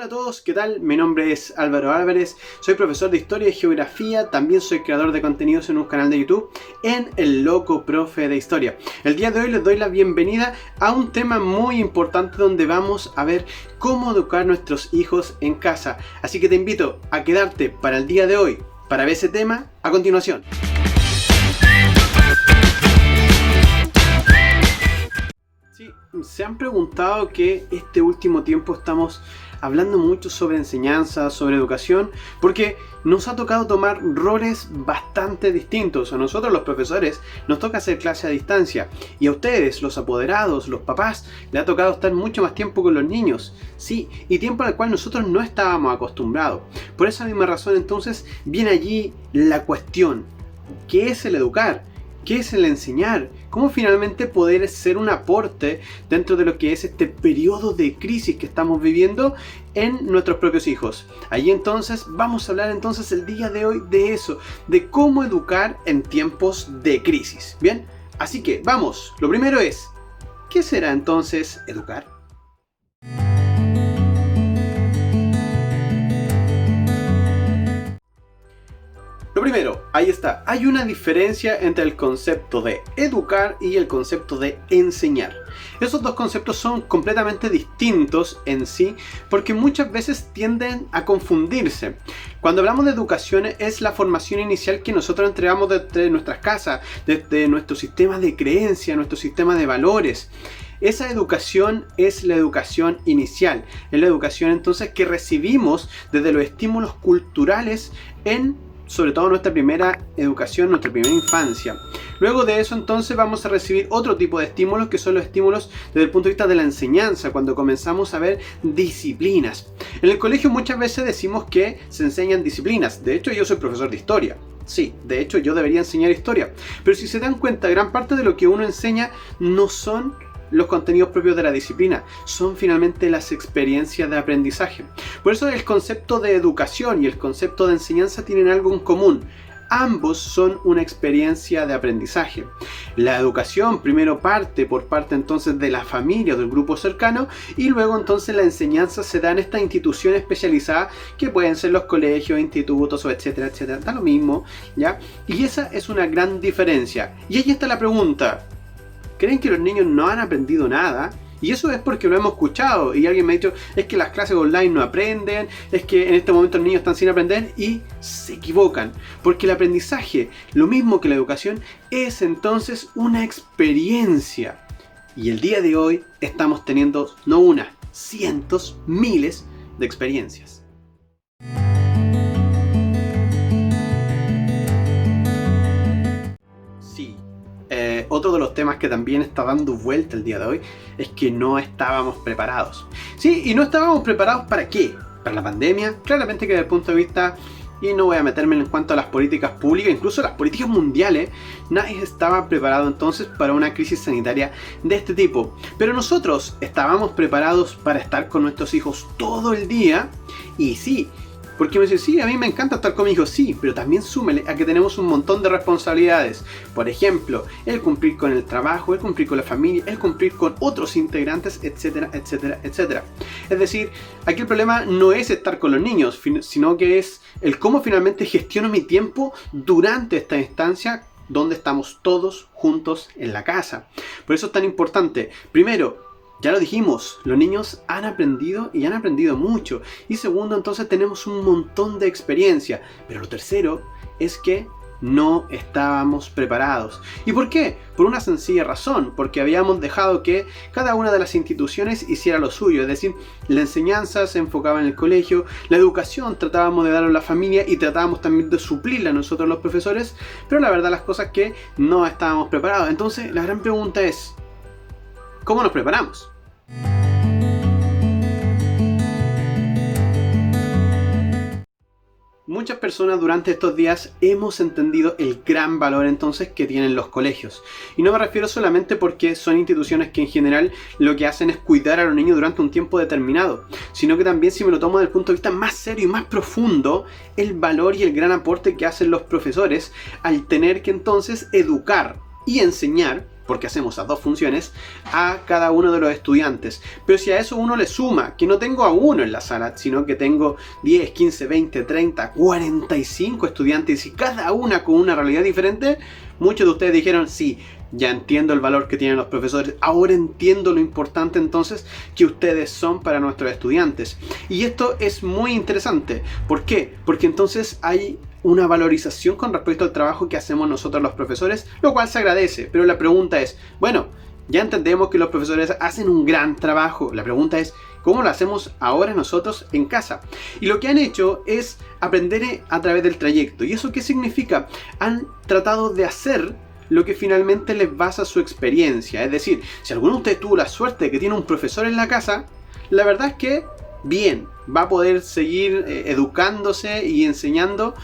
a todos, ¿qué tal? Mi nombre es Álvaro Álvarez, soy profesor de Historia y Geografía, también soy creador de contenidos en un canal de YouTube en El Loco Profe de Historia. El día de hoy les doy la bienvenida a un tema muy importante donde vamos a ver cómo educar a nuestros hijos en casa. Así que te invito a quedarte para el día de hoy para ver ese tema a continuación. Sí, se han preguntado que este último tiempo estamos hablando mucho sobre enseñanza, sobre educación, porque nos ha tocado tomar roles bastante distintos. A nosotros los profesores nos toca hacer clase a distancia y a ustedes, los apoderados, los papás, les ha tocado estar mucho más tiempo con los niños. Sí, y tiempo al cual nosotros no estábamos acostumbrados. Por esa misma razón entonces viene allí la cuestión: ¿qué es el educar? ¿Qué es el enseñar? ¿Cómo finalmente poder ser un aporte dentro de lo que es este periodo de crisis que estamos viviendo en nuestros propios hijos? Allí entonces vamos a hablar entonces el día de hoy de eso, de cómo educar en tiempos de crisis. Bien, así que vamos, lo primero es, ¿qué será entonces educar? Lo primero, ahí está, hay una diferencia entre el concepto de educar y el concepto de enseñar. Esos dos conceptos son completamente distintos en sí porque muchas veces tienden a confundirse. Cuando hablamos de educación es la formación inicial que nosotros entregamos desde nuestras casas, desde nuestro sistema de creencia, nuestro sistema de valores. Esa educación es la educación inicial, es la educación entonces que recibimos desde los estímulos culturales sobre todo nuestra primera educación, nuestra primera infancia. Luego de eso entonces vamos a recibir otro tipo de estímulos que son los estímulos desde el punto de vista de la enseñanza, cuando comenzamos a ver disciplinas. En el colegio muchas veces decimos que se enseñan disciplinas. De hecho, yo soy profesor de historia. Sí, de hecho yo debería enseñar historia. Pero si se dan cuenta, gran parte de lo que uno enseña no son los contenidos propios de la disciplina, son finalmente las experiencias de aprendizaje. Por eso el concepto de educación y el concepto de enseñanza tienen algo en común. Ambos son una experiencia de aprendizaje. La educación primero parte entonces de la familia o del grupo cercano, y luego entonces la enseñanza se da en esta institución especializada que pueden ser los colegios, institutos o etcétera, etcétera. Da lo mismo, ¿ya? Y esa es una gran diferencia. Y ahí está la pregunta: ¿creen que los niños no han aprendido nada? Y eso es porque lo hemos escuchado y alguien me ha dicho, es que las clases online no aprenden, es que en este momento los niños están sin aprender, y se equivocan. Porque el aprendizaje, lo mismo que la educación, es entonces una experiencia. Y el día de hoy estamos teniendo no una, cientos, miles de experiencias. Otro de los temas que también está dando vuelta el día de hoy es que no estábamos preparados. Sí, y no estábamos preparados ¿para qué? ¿Para la pandemia? Claramente que desde el punto de vista, y no voy a meterme en cuanto a las políticas públicas, incluso las políticas mundiales, nadie estaba preparado entonces para una crisis sanitaria de este tipo. Pero nosotros estábamos preparados para estar con nuestros hijos todo el día, y sí, porque me dicen, sí, a mí me encanta estar con mi hijo, sí, pero también súmele a que tenemos un montón de responsabilidades. Por ejemplo, el cumplir con el trabajo, el cumplir con la familia, el cumplir con otros integrantes, etcétera, etcétera, etcétera. Es decir, aquí el problema no es estar con los niños, sino que es el cómo finalmente gestiono mi tiempo durante esta instancia donde estamos todos juntos en la casa. Por eso es tan importante, primero, ya lo dijimos, los niños han aprendido y han aprendido mucho. Y segundo, entonces tenemos un montón de experiencia. Pero lo tercero es que no estábamos preparados. ¿Y por qué? Por una sencilla razón, porque habíamos dejado que cada una de las instituciones hiciera lo suyo. Es decir, la enseñanza se enfocaba en el colegio, la educación tratábamos de darle a la familia y tratábamos también de suplirla nosotros los profesores, pero la verdad las cosas es que no estábamos preparados. Entonces la gran pregunta es, ¿cómo nos preparamos? Muchas personas durante estos días hemos entendido el gran valor entonces que tienen los colegios. Y no me refiero solamente porque son instituciones que en general lo que hacen es cuidar a los niños durante un tiempo determinado, sino que también, si me lo tomo desde el punto de vista más serio y más profundo, el valor y el gran aporte que hacen los profesores al tener que entonces educar y enseñar porque hacemos las dos funciones, a cada uno de los estudiantes. Pero si a eso uno le suma que no tengo a uno en la sala, sino que tengo 10, 15, 20, 30, 45 estudiantes y cada una con una realidad diferente, muchos de ustedes dijeron, sí, ya entiendo el valor que tienen los profesores, ahora entiendo lo importante entonces que ustedes son para nuestros estudiantes. Y esto es muy interesante. ¿Por qué? Porque entonces hay una valorización con respecto al trabajo que hacemos nosotros los profesores, lo cual se agradece. Pero la pregunta es, bueno, ya entendemos que los profesores hacen un gran trabajo. La pregunta es, ¿cómo lo hacemos ahora nosotros en casa? Y lo que han hecho es aprender a través del trayecto. ¿Y eso qué significa? Han tratado de hacer lo que finalmente les basa su experiencia. Es decir, si alguno de ustedes tuvo la suerte de que tiene un profesor en la casa, la verdad es que bien, va a poder seguir educándose y enseñando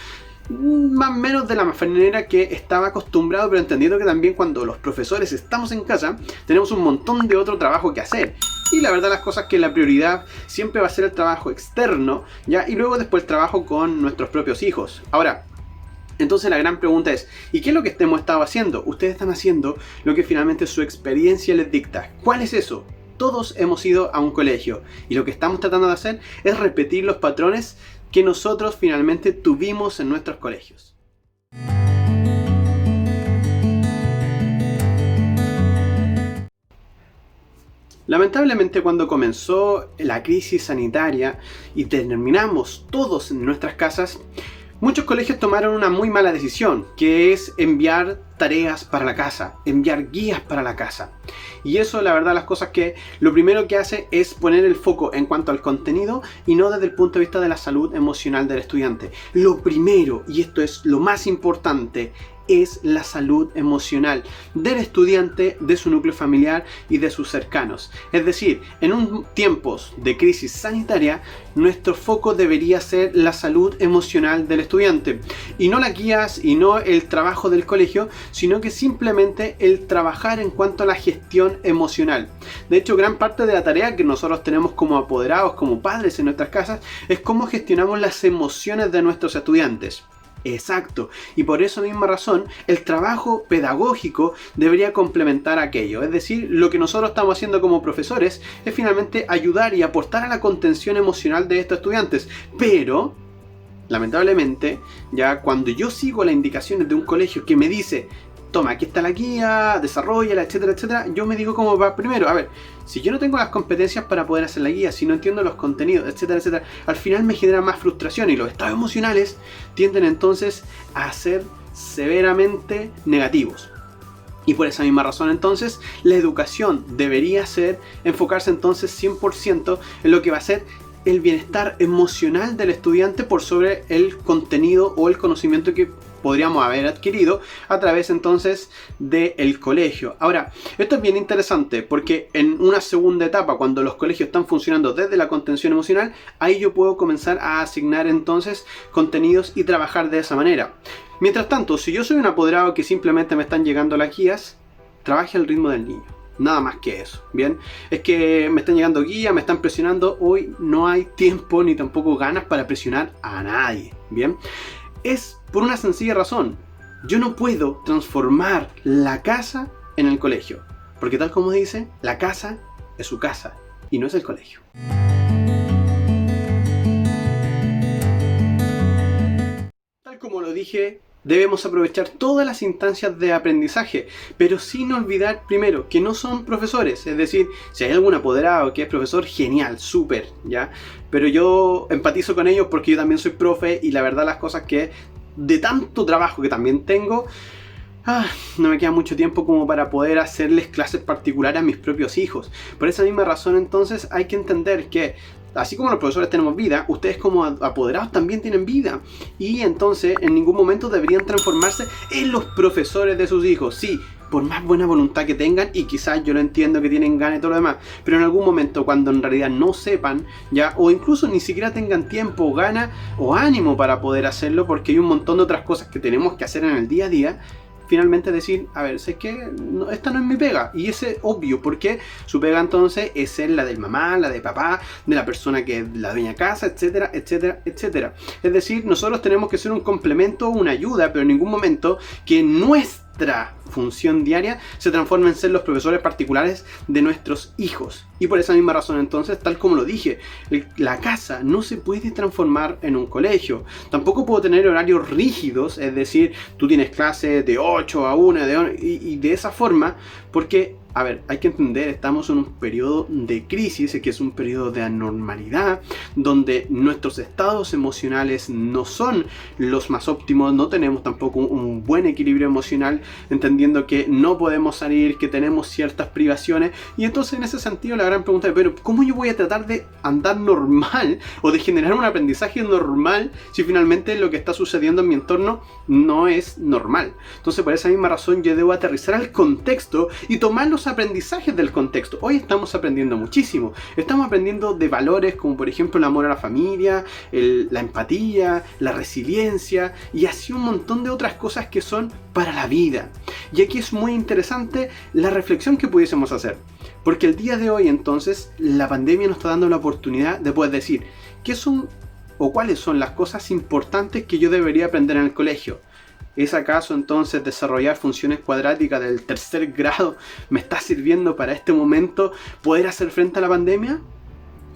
más o menos de la manera que estaba acostumbrado, pero entendiendo que también cuando los profesores estamos en casa tenemos un montón de otro trabajo que hacer. Y la verdad las cosas que la prioridad siempre va a ser el trabajo externo, ¿ya? Y luego después el trabajo con nuestros propios hijos. Ahora, entonces la gran pregunta es, ¿y qué es lo que hemos estado haciendo? Ustedes están haciendo lo que finalmente su experiencia les dicta. ¿Cuál es eso? Todos hemos ido a un colegio y lo que estamos tratando de hacer es repetir los patrones que nosotros finalmente tuvimos en nuestros colegios. Lamentablemente, cuando comenzó la crisis sanitaria y terminamos todos en nuestras casas, muchos colegios tomaron una muy mala decisión, que es enviar tareas para la casa, enviar guías para la casa. Y eso, la verdad, las cosas que lo primero que hace es poner el foco en cuanto al contenido y no desde el punto de vista de la salud emocional del estudiante. Lo primero, y esto es lo más importante, es la salud emocional del estudiante, de su núcleo familiar y de sus cercanos. Es decir, en tiempos de crisis sanitaria, nuestro foco debería ser la salud emocional del estudiante. Y no las guías y no el trabajo del colegio, sino que simplemente el trabajar en cuanto a la gestión emocional. De hecho, gran parte de la tarea que nosotros tenemos como apoderados, como padres en nuestras casas, es cómo gestionamos las emociones de nuestros estudiantes. Exacto, y por esa misma razón el trabajo pedagógico debería complementar aquello. Es decir, lo que nosotros estamos haciendo como profesores es finalmente ayudar y aportar a la contención emocional de estos estudiantes. Pero, lamentablemente, ya cuando yo sigo las indicaciones de un colegio que me dice, toma, aquí está la guía, desarrollala, etcétera, etcétera, yo me digo cómo va primero. A ver, si yo no tengo las competencias para poder hacer la guía, si no entiendo los contenidos, etcétera, etcétera, al final me genera más frustración y los estados emocionales tienden entonces a ser severamente negativos. Y por esa misma razón entonces la educación debería enfocarse entonces 100% en lo que va a ser el bienestar emocional del estudiante por sobre el contenido o el conocimiento que podríamos haber adquirido a través entonces del colegio. Ahora, esto es bien interesante porque en una segunda etapa, cuando los colegios están funcionando desde la contención emocional, ahí yo puedo comenzar a asignar entonces contenidos y trabajar de esa manera. Mientras tanto, si yo soy un apoderado que simplemente me están llegando las guías, trabaje al ritmo del niño. Nada más que eso, ¿bien? Es que me están llegando guías, me están presionando. Hoy no hay tiempo ni tampoco ganas para presionar a nadie, ¿bien? Es por una sencilla razón. Yo no puedo transformar la casa en el colegio. Porque tal como dice, la casa es su casa y no es el colegio. Tal como lo dije, debemos aprovechar todas las instancias de aprendizaje, pero sin olvidar primero que no son profesores. Es decir, si hay algún apoderado que es profesor, genial, súper, ¿ya? Pero yo empatizo con ellos porque yo también soy profe y la verdad las cosas que de tanto trabajo que también tengo, no me queda mucho tiempo como para poder hacerles clases particulares a mis propios hijos. Por esa misma razón entonces hay que entender que así como los profesores tenemos vida, ustedes como apoderados también tienen vida. Y entonces en ningún momento deberían transformarse en los profesores de sus hijos. Sí, por más buena voluntad que tengan, y quizás yo lo entiendo que tienen ganas y todo lo demás, pero en algún momento cuando en realidad no sepan, ya, o incluso ni siquiera tengan tiempo, ganas o ánimo para poder hacerlo, porque hay un montón de otras cosas que tenemos que hacer en el día a día, finalmente decir, a ver, sé que esta no es mi pega. Y ese es obvio, porque su pega entonces es ser la del mamá, la de papá, de la persona que es la dueña casa, etcétera, etcétera, etcétera. Es decir, nosotros tenemos que ser un complemento, una ayuda, pero en ningún momento que nuestra nuestra función diaria se transforma en ser los profesores particulares de nuestros hijos. Y por esa misma razón entonces, tal como lo dije, la casa no se puede transformar en un colegio. Tampoco puedo tener horarios rígidos, es decir, tú tienes clases de 8 a 1 y de esa forma, porque, a ver, hay que entender, estamos en un periodo de crisis, que es un periodo de anormalidad, donde nuestros estados emocionales no son los más óptimos, no tenemos tampoco un buen equilibrio emocional, entendiendo que no podemos salir, que tenemos ciertas privaciones, y entonces en ese sentido la gran pregunta es, pero ¿cómo yo voy a tratar de andar normal o de generar un aprendizaje normal si finalmente lo que está sucediendo en mi entorno no es normal? Entonces por esa misma razón yo debo aterrizar al contexto y tomar los aprendizajes del contexto. Hoy estamos aprendiendo muchísimo, estamos aprendiendo de valores como por ejemplo el amor a la familia, la empatía, la resiliencia y así un montón de otras cosas que son para la vida. Y aquí es muy interesante la reflexión que pudiésemos hacer, porque el día de hoy entonces la pandemia nos está dando la oportunidad de poder decir qué son o cuáles son las cosas importantes que yo debería aprender en el colegio. ¿Es acaso entonces desarrollar funciones cuadráticas del tercer grado me está sirviendo para este momento poder hacer frente a la pandemia?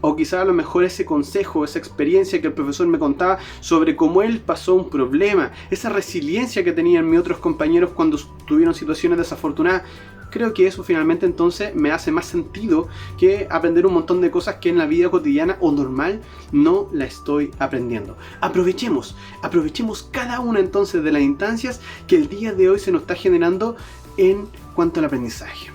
O quizá a lo mejor ese consejo, esa experiencia que el profesor me contaba sobre cómo él pasó un problema, esa resiliencia que tenían mis otros compañeros cuando tuvieron situaciones desafortunadas, creo que eso finalmente entonces me hace más sentido que aprender un montón de cosas que en la vida cotidiana o normal no la estoy aprendiendo. Aprovechemos cada una entonces de las instancias que el día de hoy se nos está generando en cuanto al aprendizaje.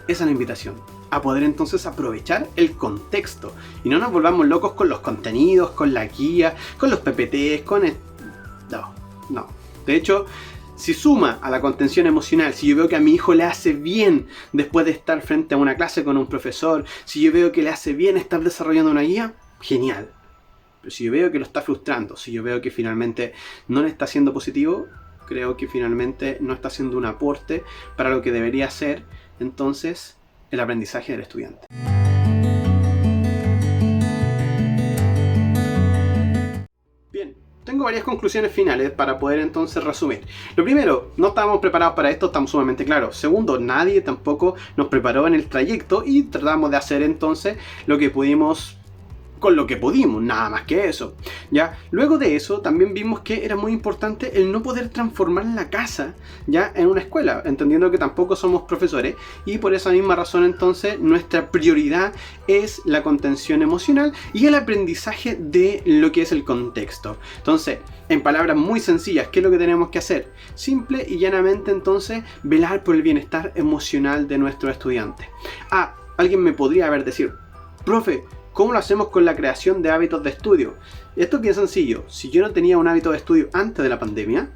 Esa es la invitación, a poder entonces aprovechar el contexto y no nos volvamos locos con los contenidos, con la guía, con los PPTs, no. De hecho, si suma a la contención emocional, si yo veo que a mi hijo le hace bien después de estar frente a una clase con un profesor, si yo veo que le hace bien estar desarrollando una guía, genial. Pero si yo veo que lo está frustrando, si yo veo que finalmente no le está siendo positivo, creo que finalmente no está haciendo un aporte para lo que debería ser entonces el aprendizaje del estudiante. Bien, tengo varias conclusiones finales para poder entonces resumir. Lo primero, no estábamos preparados para esto, estamos sumamente claros. Segundo, nadie tampoco nos preparó en el trayecto y tratamos de hacer entonces lo que pudimos con lo que pudimos, nada más que eso. ¿Ya? Luego de eso también vimos que era muy importante el no poder transformar la casa ya en una escuela, entendiendo que tampoco somos profesores y por esa misma razón entonces nuestra prioridad es la contención emocional y el aprendizaje de lo que es el contexto. Entonces, en palabras muy sencillas, ¿qué es lo que tenemos que hacer? Simple y llanamente entonces velar por el bienestar emocional de nuestros estudiantes. Alguien me podría decir, profe, ¿cómo lo hacemos con la creación de hábitos de estudio? Esto es bien sencillo. Si yo no tenía un hábito de estudio antes de la pandemia,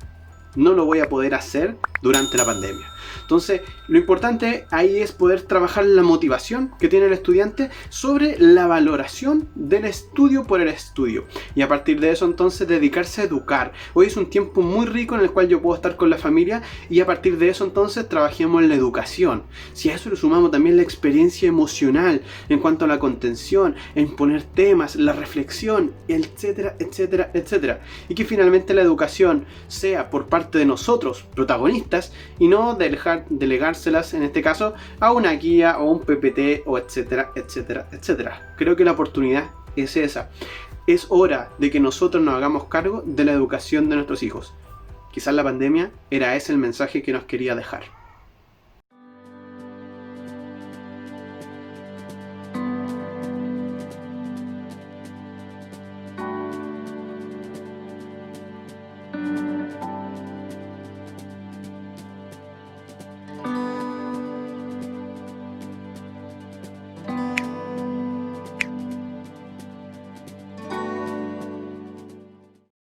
no lo voy a poder hacer durante la pandemia. Entonces, lo importante ahí es poder trabajar la motivación que tiene el estudiante sobre la valoración del estudio por el estudio. Y a partir de eso, entonces, dedicarse a educar. Hoy es un tiempo muy rico en el cual yo puedo estar con la familia y a partir de eso, entonces, trabajemos en la educación. Si a eso le sumamos también la experiencia emocional en cuanto a la contención, en poner temas, la reflexión, etcétera, etcétera, etcétera. Y que finalmente la educación sea por parte de nosotros, protagonistas, y no delegárselas en este caso a una guía o un PPT o etcétera, etcétera, etcétera. Creo que la oportunidad es esa. Es hora de que nosotros nos hagamos cargo de la educación de nuestros hijos. Quizás la pandemia era ese el mensaje que nos quería dejar.